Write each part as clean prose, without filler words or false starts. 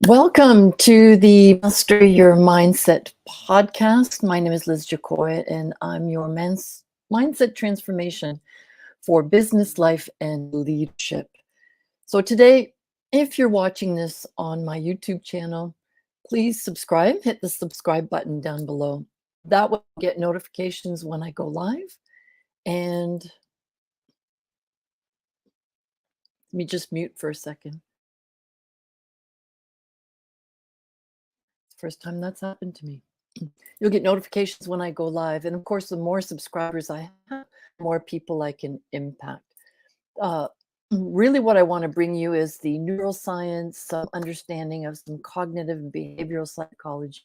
Welcome to the Master Your Mindset podcast. My name is Liz Jacoya, and I'm your mindset transformation for business, life, and leadership. So, today, if you're watching this on my YouTube channel, please subscribe. Hit the subscribe button down below. That will get notifications when I go live. And let me just mute for a second. First time that's happened to me. You'll get notifications when I go live. And of course, the more subscribers I have, the more people I can impact. Uh, really, what I want to bring you is the neuroscience, some understanding of some cognitive and behavioral psychology.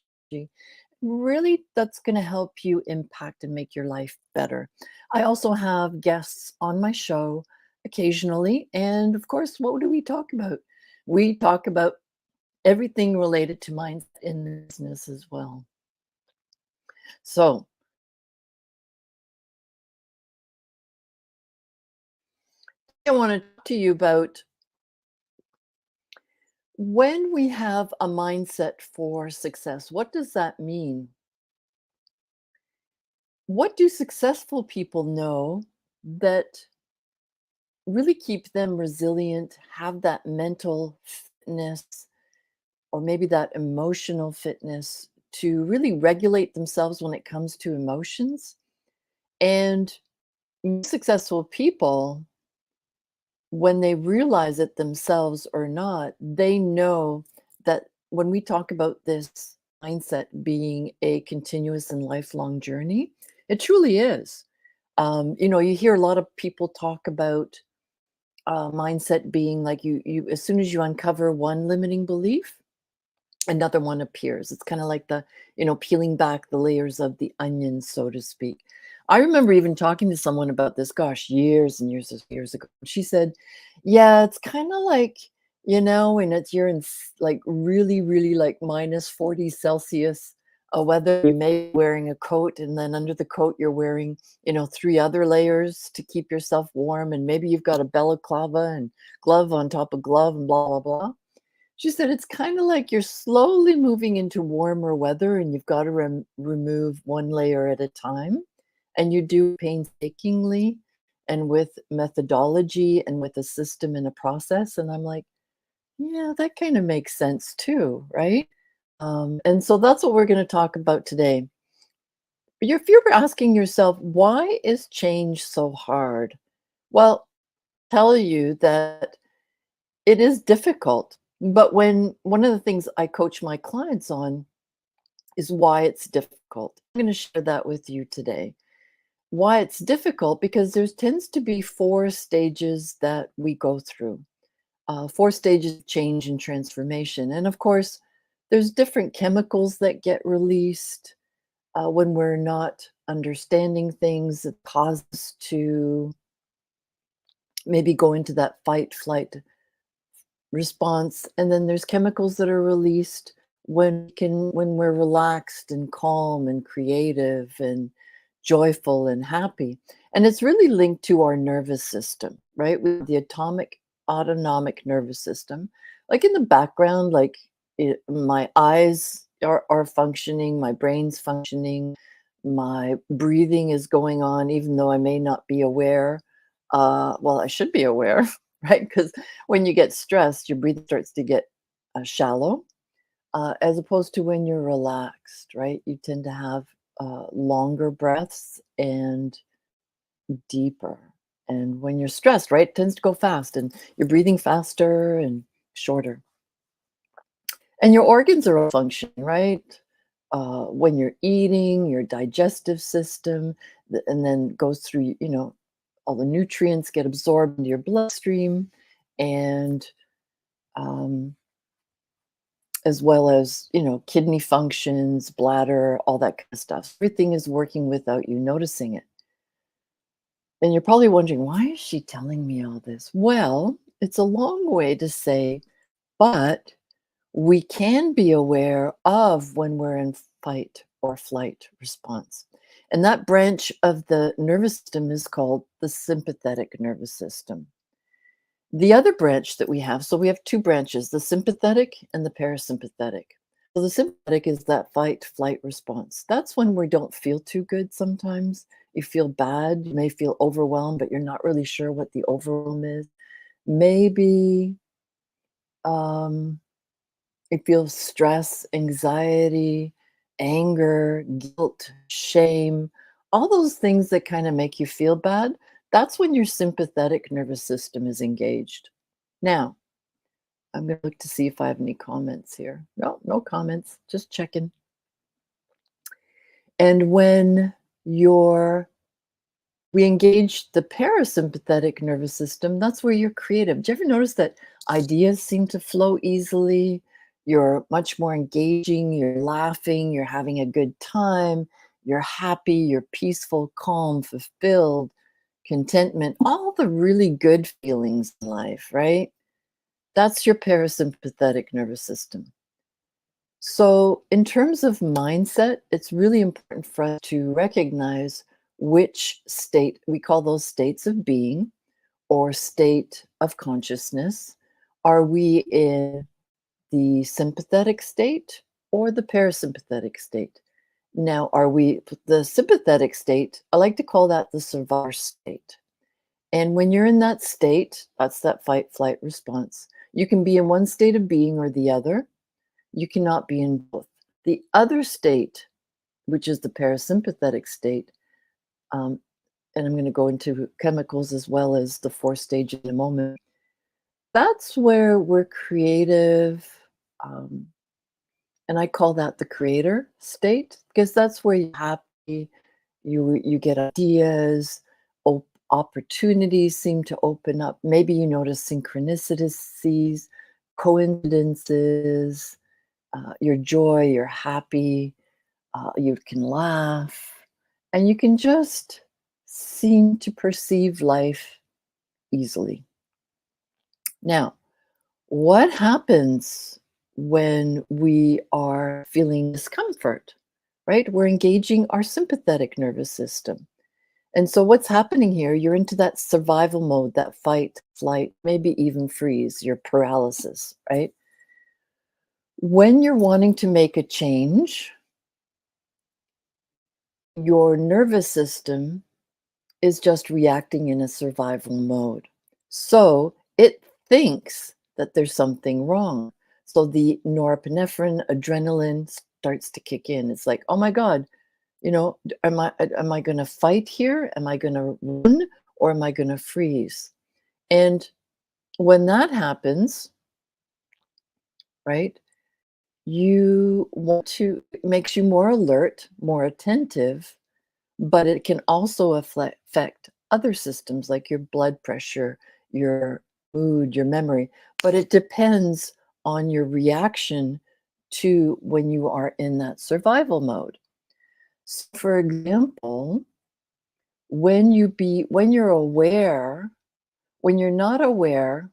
Really, that's going to help you impact and make your life better. I also have guests on my show occasionally. And of course, what do we talk about? We talk about everything related to mindset in business as well. So, I want to talk to you about when we have a mindset for success. What does that mean? What do successful people know that really keep them resilient, have that mental fitness, or maybe that emotional fitness to really regulate themselves when it comes to emotions? And successful people, when they realize it themselves or not, they know that when we talk about this mindset being a continuous and lifelong journey, it truly is. You hear a lot of people talk about mindset being like you, as soon as you uncover one limiting belief, another one appears. It's kind of like peeling back the layers of the onion, so to speak. I remember even talking to someone about this, gosh, years and years ago. She said, yeah, it's kind of like, when you're in like really, really like minus 40 Celsius weather, you may be wearing a coat, and then under the coat, you're wearing, three other layers to keep yourself warm. And maybe you've got a balaclava and glove on top of glove and blah, blah, blah. She said it's kind of like you're slowly moving into warmer weather, and you've got to remove one layer at a time. And you do painstakingly and with methodology and with a system and a process. And I'm like, yeah, that kind of makes sense too, right? And so that's what we're going to talk about today. If you're asking yourself, why is change so hard? Well, tell you that it is difficult, but when one of the things I coach my clients on is why it's difficult. I'm going to share that with you today. Why it's difficult, because there tends to be four stages that we go through, four stages of change and transformation. And of course, there's different chemicals that get released when we're not understanding things that cause us to maybe go into that fight, flight response. And then there's chemicals that are released when we're relaxed and calm and creative and joyful and happy. And it's really linked to our nervous system, right? With the atomic autonomic nervous system, like in the background, like my eyes are functioning, my brain's functioning, my breathing is going on, even though I may not be aware. Well, I should be aware, right? Because when you get stressed, your breathing starts to get shallow, as opposed to when you're relaxed, right? You tend to have longer breaths and deeper. And when you're stressed, right, it tends to go fast, and you're breathing faster and shorter. And your organs are all functioning, right? When you're eating, your digestive system, and then goes through, all the nutrients get absorbed into your bloodstream, and um, as well as, kidney functions, bladder, all that kind of stuff. Everything is working without you noticing it. And you're probably wondering, why is she telling me all this? Well, it's a long way to say, but we can be aware of when we're in fight or flight response. And that branch of the nervous system is called the sympathetic nervous system. The other branch that we have, so we have two branches, the sympathetic and the parasympathetic. So the sympathetic is that fight flight response. That's when we don't feel too good sometimes. You feel bad, you may feel overwhelmed, but you're not really sure what the overwhelm is. Maybe um, it feels stress, anxiety, anger, guilt, shame, all those things that kind of make you feel bad. That's when your sympathetic nervous system is engaged. Now, I'm going to look to see if I have any comments here. No, no comments, just checking. And when you're we engage the parasympathetic nervous system, that's where you're creative. Do you ever notice that ideas seem to flow easily? You're much more engaging, you're laughing, you're having a good time, you're happy, you're peaceful, calm, fulfilled, contentment, all the really good feelings in life, right? That's your parasympathetic nervous system. So, in terms of mindset, it's really important for us to recognize which state we call those states of being or state of consciousness. Are we in the sympathetic state or the parasympathetic state? Now, are we the sympathetic state? I like to call that the survivor state. And when you're in that state, that's that fight flight response. You can be in one state of being or the other. You cannot be in both. The other state, which is the parasympathetic state, um, and I'm going to go into chemicals as well as the fourth stage in a moment. That's where we're creative, um, and I call that the creator state because that's where you're happy. You get ideas, opportunities seem to open up. Maybe you notice synchronicities, coincidences, your joy, you're happy, you can laugh, and you can just seem to perceive life easily. Now, what happens when we are feeling discomfort, right? We're engaging our sympathetic nervous system. And so, what's happening here? You're into that survival mode, that fight, flight, maybe even freeze, your paralysis, right? When you're wanting to make a change, your nervous system is just reacting in a survival mode. So it thinks that there's something wrong. So the norepinephrine, adrenaline starts to kick in. It's like, oh my God, am I going to fight here? Am I going to run or am I going to freeze? And when that happens, right, you want to, it makes you more alert, more attentive, but it can also affect other systems like your blood pressure, your mood, your memory. But it depends on your reaction to when you are in that survival mode. For example, when you're aware, when you're not aware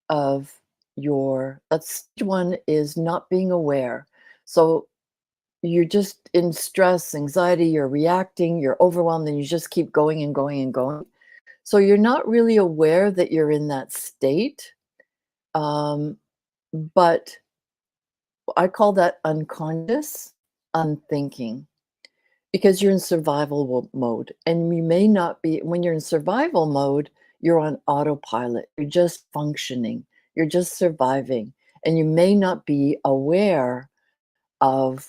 of your that's one is not being aware. So you're just in stress, anxiety, you're reacting, you're overwhelmed, and you just keep going and going and going. So you're not really aware that you're in that state. Um, but I call that unconscious, unthinking, because you're in survival mode. And you may not be, when you're in survival mode, you're on autopilot. You're just functioning, you're just surviving. And you may not be aware of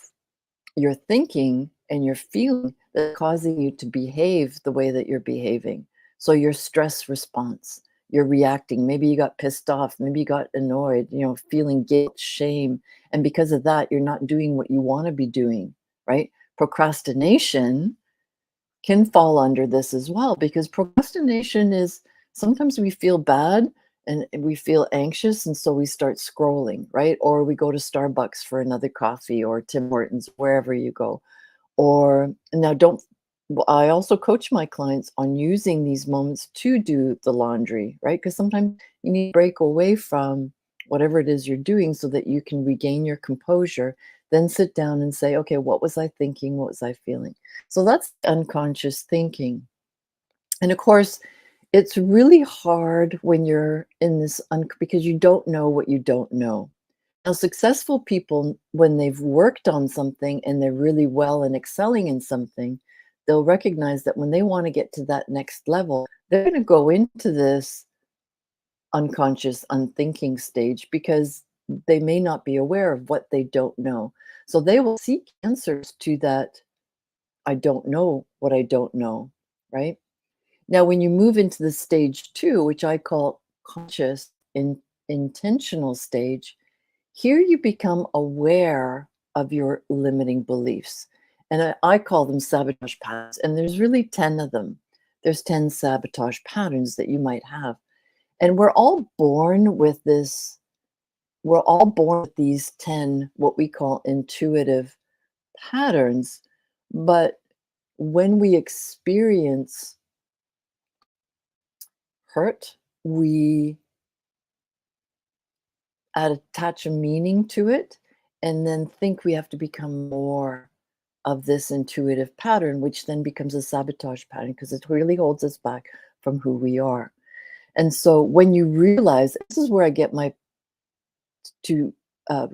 your thinking and your feeling that's causing you to behave the way that you're behaving. So your stress response, you're reacting. Maybe you got pissed off, maybe you got annoyed, feeling guilt, shame. And because of that, you're not doing what you want to be doing, right? Procrastination can fall under this as well because procrastination is sometimes we feel bad and we feel anxious and so we start scrolling, right? Or we go to Starbucks for another coffee or Tim Hortons, wherever you go. Or now don't I also coach my clients on using these moments to do the laundry, right? Because sometimes you need to break away from whatever it is you're doing so that you can regain your composure, then sit down and say, okay, what was I thinking? What was I feeling? So that's unconscious thinking. And of course, It's really hard when you're in this because you don't know what you don't know. Now, successful people, when they've worked on something and they're really well and excelling in something, they'll recognize that when they want to get to that next level, they're going to go into this unconscious, unthinking stage because they may not be aware of what they don't know. So they will seek answers to that I don't know what I don't know, right? Now, when you move into the stage two, which I call conscious intentional stage, here you become aware of your limiting beliefs. And I call them sabotage patterns. And there's really 10 of them. There's 10 sabotage patterns that you might have. And we're all born with these 10, what we call intuitive patterns. But when we experience hurt, we attach a meaning to it and then think we have to become more of this intuitive pattern, which then becomes a sabotage pattern because it really holds us back from who we are. And so when you realize this is where I get my to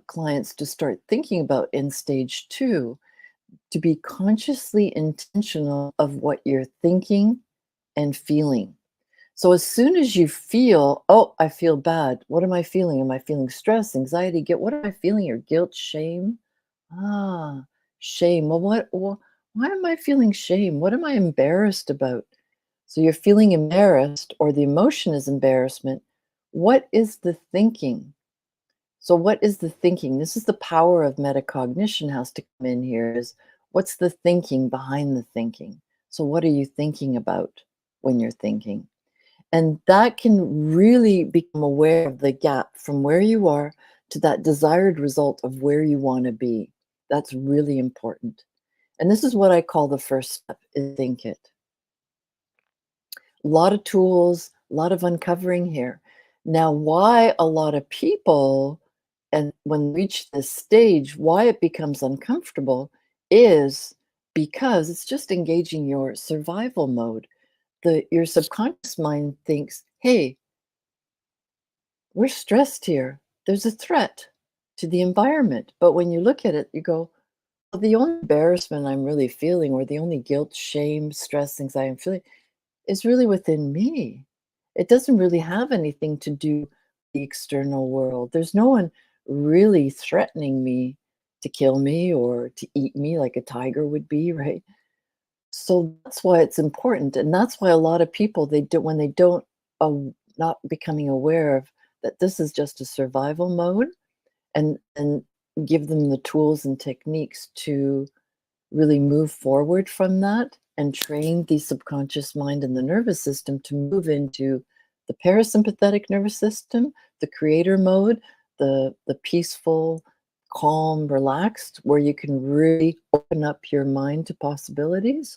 clients to start thinking about in stage two, to be consciously intentional of what you're thinking and feeling. So as soon as you feel, oh, I feel bad. What am I feeling? Am I feeling stress, anxiety, guilt? What am I feeling here? Guilt, shame? Ah, shame. Well, why am I feeling shame? What am I embarrassed about? So you're feeling embarrassed, or the emotion is embarrassment. What is the thinking? So what is the thinking? This is the power of metacognition has to come in here is what's the thinking behind the thinking? So what are you thinking about when you're thinking? And that can really become aware of the gap from where you are to that desired result of where you want to be. That's really important. And this is what I call the first step is think it. A lot of tools, a lot of uncovering here. Now, why a lot of people, and when reach this stage, why it becomes uncomfortable is because it's just engaging your survival mode. Your subconscious mind thinks, hey, we're stressed here. There's a threat to the environment. But when you look at it, you go, well, the only embarrassment I'm really feeling, or the only guilt, shame, stress, anxiety I'm feeling, is really within me. It doesn't really have anything to do with the external world. There's no one really threatening me to kill me or to eat me like a tiger would be, right? So that's why it's important, and that's why a lot of people they do when they don't not becoming aware of that this is just a survival mode, and give them the tools and techniques to really move forward from that and train the subconscious mind and the nervous system to move into the parasympathetic nervous system, the creator mode, the peaceful, calm, relaxed, where you can really open up your mind to possibilities.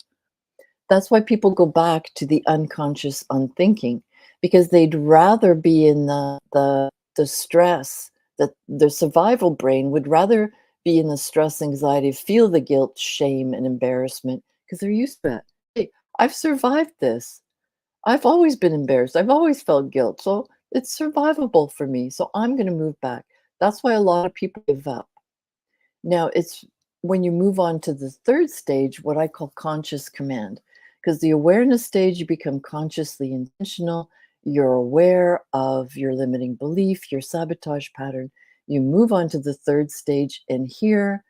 That's why people go back to the unconscious unthinking because they'd rather be in the stress that the survival brain would rather be in the stress, anxiety, feel the guilt, shame, and embarrassment because they're used to it. Hey, I've survived this. I've always been embarrassed. I've always felt guilt. So it's survivable for me. So I'm going to move back. That's why a lot of people give up. Now, it's when you move on to the third stage, what I call conscious command, because the awareness stage, you become consciously intentional. You're aware of your limiting belief, your sabotage pattern. You move on to the third stage, and here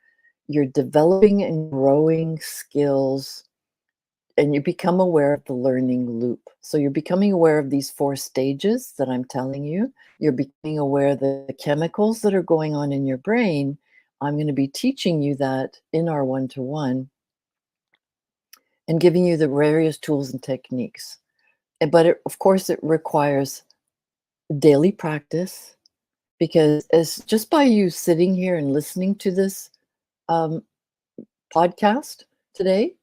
you're developing and growing skills, and you become aware of the learning loop. So you're becoming aware of these four stages that I'm telling you. You're becoming aware of the chemicals that are going on in your brain. I'm going to be teaching you that in our one to one and giving you the various tools and techniques. But of course, it requires daily practice because as just by you sitting here and listening to this um, podcast today,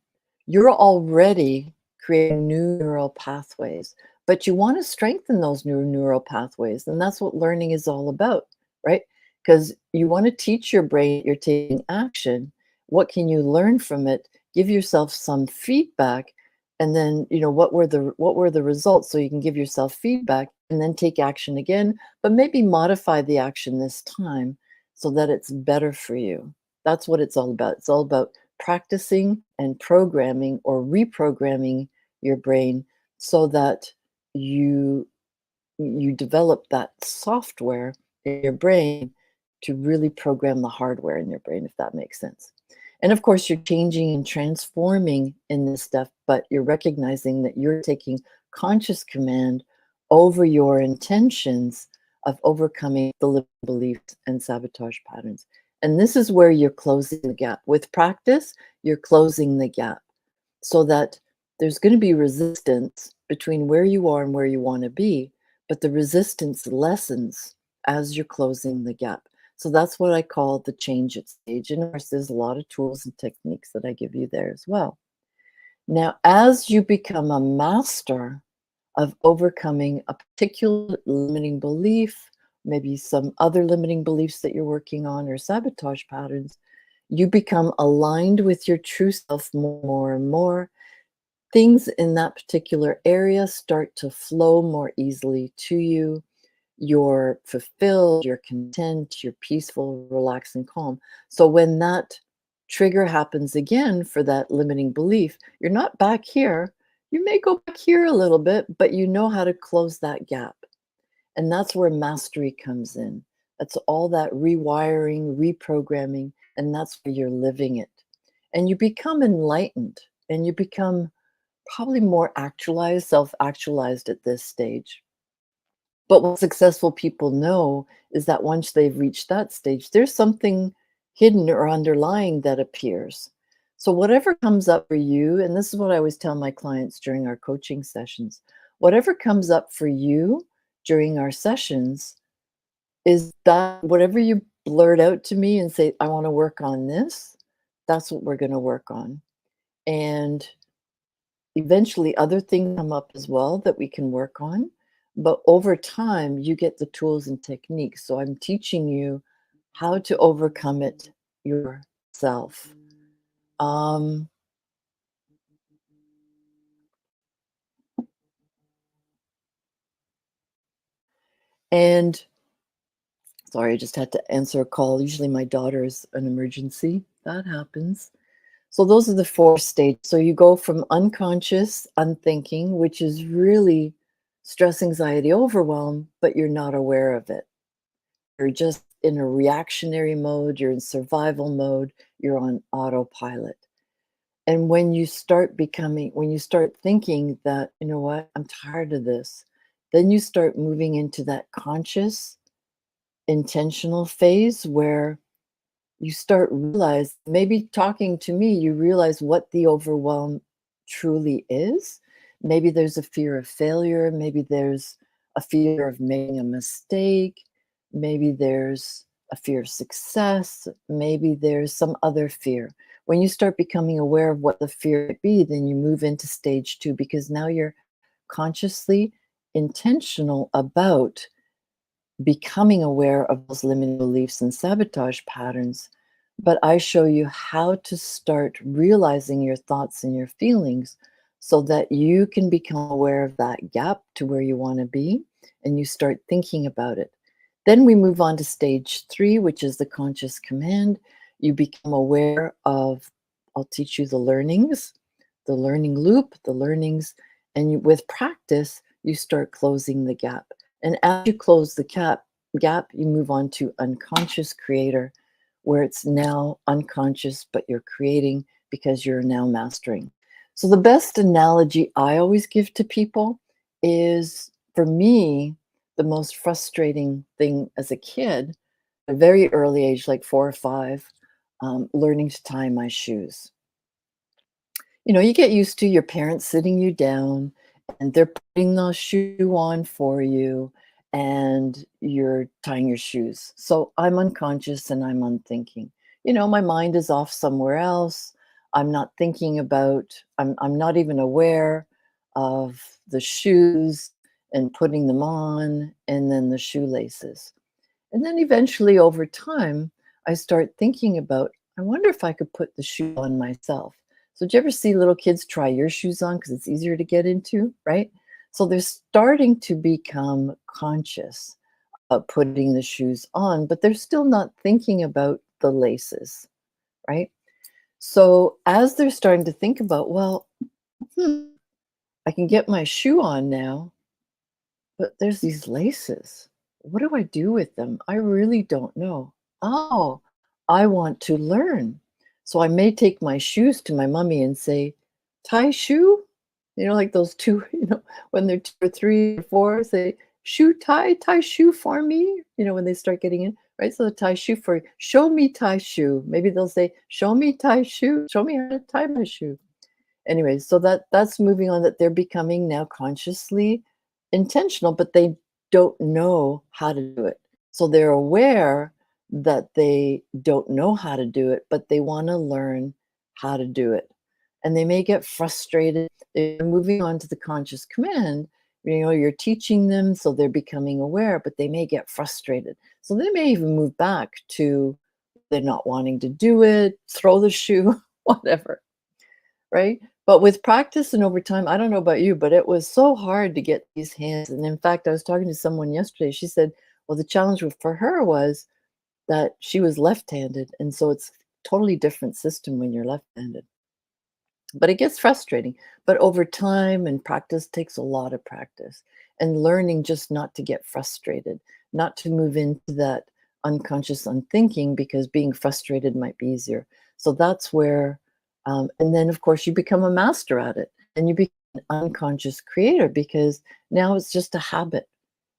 you're already creating new neural pathways, but you want to strengthen those new neural pathways. And that's what learning is all about, right? Because you want to teach your brain you're taking action. What can you learn from it? Give yourself some feedback. And then, what were the results, so you can give yourself feedback and then take action again, but maybe modify the action this time so that it's better for you. That's what it's all about. It's all about practicing and programming or reprogramming your brain so that you you develop that software in your brain to really program the hardware in your brain, if that makes sense. And of course, you're changing and transforming in this stuff, but you're recognizing that you're taking conscious command over your intentions of overcoming the limiting beliefs and sabotage patterns. And this is where you're closing the gap. With practice, you're closing the gap so that there's going to be resistance between where you are and where you want to be, but the resistance lessens as you're closing the gap. So that's what I call the change at stage. And of course, there's a lot of tools and techniques that I give you there as well. Now, as you become a master of overcoming a particular limiting belief, maybe some other limiting beliefs that you're working on or sabotage patterns, you become aligned with your true self more and more. Things in that particular area start to flow more easily to you. You're fulfilled, you're content, you're peaceful, relaxed, and calm. So when that trigger happens again for that limiting belief, you're not back here. You may go back here a little bit, but you know how to close that gap. And that's where mastery comes in. That's all that rewiring, reprogramming, and that's where you're living it. And you become enlightened and you become probably more actualized, self actualized at this stage. But what successful people know is that once they've reached that stage, there's something hidden or underlying that appears. So, whatever comes up for you, and this is what I always tell my clients during our coaching sessions, whatever comes up for you during our sessions is that whatever you blurt out to me and say, I want to work on this, that's what we're going to work on. And eventually, other things come up as well that we can work on, but over time, you get the tools and techniques. So I'm teaching you how to overcome it yourself. Um, and sorry, I just had to answer a call. Usually, my daughter's an emergency. That happens. So those are the four stages. So you go from unconscious, unthinking, which is really stress, anxiety, overwhelm, but you're not aware of it. You're just in a reactionary mode, you're in survival mode, you're on autopilot. And when you start thinking that, you know what, I'm tired of this, then you start moving into that conscious, intentional phase where you start realize maybe talking to me, you realize what the overwhelm truly is. Maybe there's a fear of failure, maybe there's a fear of making a mistake, maybe there's a fear of success, maybe there's some other fear. When you start becoming aware of what the fear might be, then you move into stage two because now you're consciously intentional about becoming aware of those limiting beliefs and sabotage patterns. But I show you how to start realizing your thoughts and your feelings so that you can become aware of that gap to where you want to be and you start thinking about it. Then we move on to stage three, which is the conscious command. You become aware of, I'll teach you the learnings, the learning loop, the learnings, and with practice, you start closing the gap. And as you close the gap, you move on to unconscious creator, where it's now unconscious, but you're creating because you're now mastering. So the best analogy I always give to people is, for me, the most frustrating thing as a kid, at a very early age, like 4 or 5, learning to tie my shoes. You get used to your parents sitting you down and they're putting the shoe on for you and you're tying your shoes. So I'm unconscious and I'm unthinking. My mind is off somewhere else. I'm not even aware of the shoes and putting them on and then the shoelaces. And then eventually over time, I start thinking about, I wonder if I could put the shoe on myself. So do you ever see little kids try your shoes on because it's easier to get into, right? So they're starting to become conscious of putting the shoes on, but they're still not thinking about the laces, right? So as they're starting to think about, well, hmm, I can get my shoe on now, but there's these laces. What do I do with them? I really don't know. Oh, I want to learn. So I may take my shoes to my mummy and say, tie shoe? Like those two, when they're two or three or four, say, shoe tie, tie shoe for me, when they start getting in, right? So the tie shoe for, show me tie shoe. Maybe they'll say, show me tie shoe, show me how to tie my shoe. Anyway, so that's moving on, that they're becoming now consciously intentional, but they don't know how to do it. So they're aware that they don't know how to do it, but they want to learn how to do it. And they may get frustrated. They're moving on to the conscious command. You're teaching them, so they're becoming aware, but they may get frustrated. So they may even move back to they're not wanting to do it, throw the shoe, whatever, right? But with practice and over time, I don't know about you, but it was so hard to get these hands. And in fact, I was talking to someone yesterday. She said, well, the challenge for her was that she was left-handed. And so it's totally different system when you're left-handed. But it gets frustrating. But over time and practice takes a lot of practice and learning just not to get frustrated, not to move into that unconscious unthinking because being frustrated might be easier. So that's where, and then of course you become a master at it and you become an unconscious creator because now it's just a habit.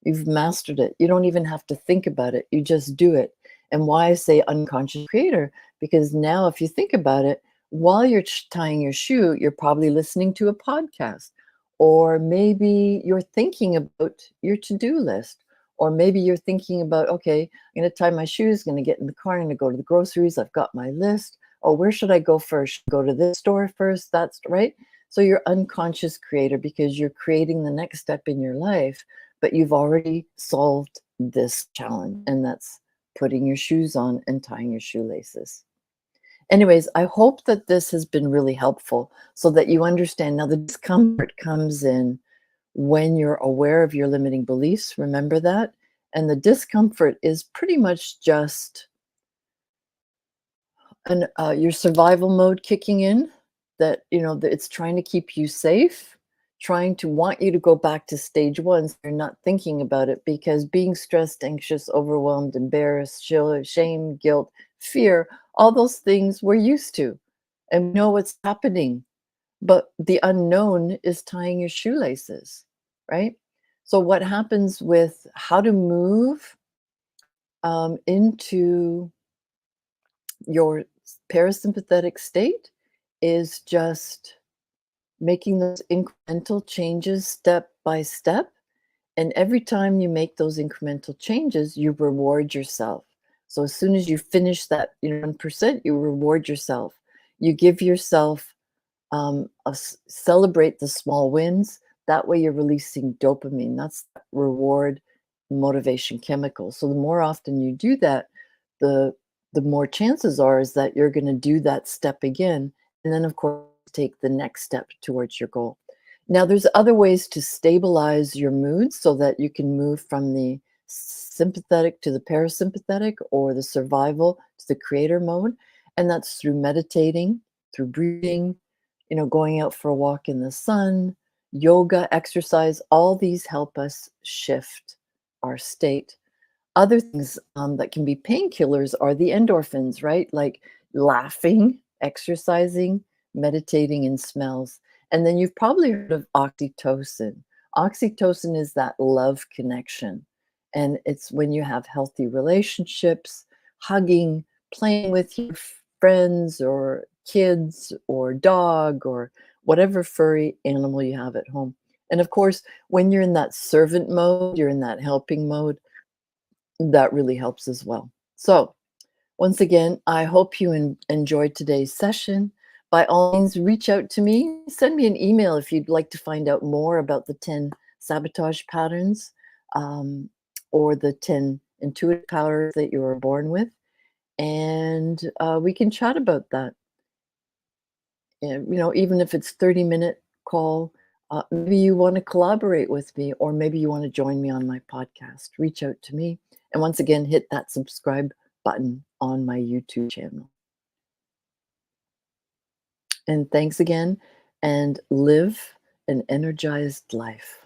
You've mastered it. You don't even have to think about it. You just do it. And why I say unconscious creator? Because now, if you think about it, while you're tying your shoe, you're probably listening to a podcast, or maybe you're thinking about your to do list, or maybe you're thinking about, okay, I'm going to tie my shoes, going to get in the car, I'm going to go to the groceries, I've got my list. Oh, where should I go first? Go to this store first. That's right. So you're unconscious creator because you're creating the next step in your life, but you've already solved this challenge, and that's putting your shoes on and tying your shoelaces. Anyways, I hope that this has been really helpful so that you understand now the discomfort comes in when you're aware of your limiting beliefs. Remember that. And the discomfort is pretty much just your survival mode kicking in, that that it's trying to keep you safe, trying to want you to go back to stage one so you're not thinking about it, because being stressed, anxious, overwhelmed, embarrassed, shame, guilt, fear, all those things we're used to and we know what's happening, but the unknown is tying your shoelaces, right? So what happens with how to move into your parasympathetic state is just making those incremental changes step by step. And every time you make those incremental changes, you reward yourself. So as soon as you finish that 1%, you reward yourself. You give yourself celebrate the small wins. That way you're releasing dopamine. That's that reward motivation chemical. So the more often you do that, the the more chances are is that you're going to do that step again. And then of course take the next step towards your goal. Now there's other ways to stabilize your mood so that you can move from the sympathetic to the parasympathetic, or the survival to the creator mode. And that's through meditating, through breathing, going out for a walk in the sun, yoga, exercise, all these help us shift our state. Other things that can be painkillers are the endorphins, right? Like laughing, exercising, meditating, and smells. And then you've probably heard of oxytocin. Oxytocin is that love connection. And it's when you have healthy relationships, hugging, playing with your friends or kids or dog or whatever furry animal you have at home. And of course, when you're in that servant mode, you're in that helping mode, that really helps as well. So, once again, I hope you enjoyed today's session. By all means, reach out to me. Send me an email if you'd like to find out more about the 10 sabotage patterns, um, or the 10 intuitive powers that you were born with. And we can chat about that. And, even if it's 30-minute call, maybe you want to collaborate with me, or maybe you want to join me on my podcast. Reach out to me. And once again, hit that subscribe button on my YouTube channel. And thanks again, and live an energized life.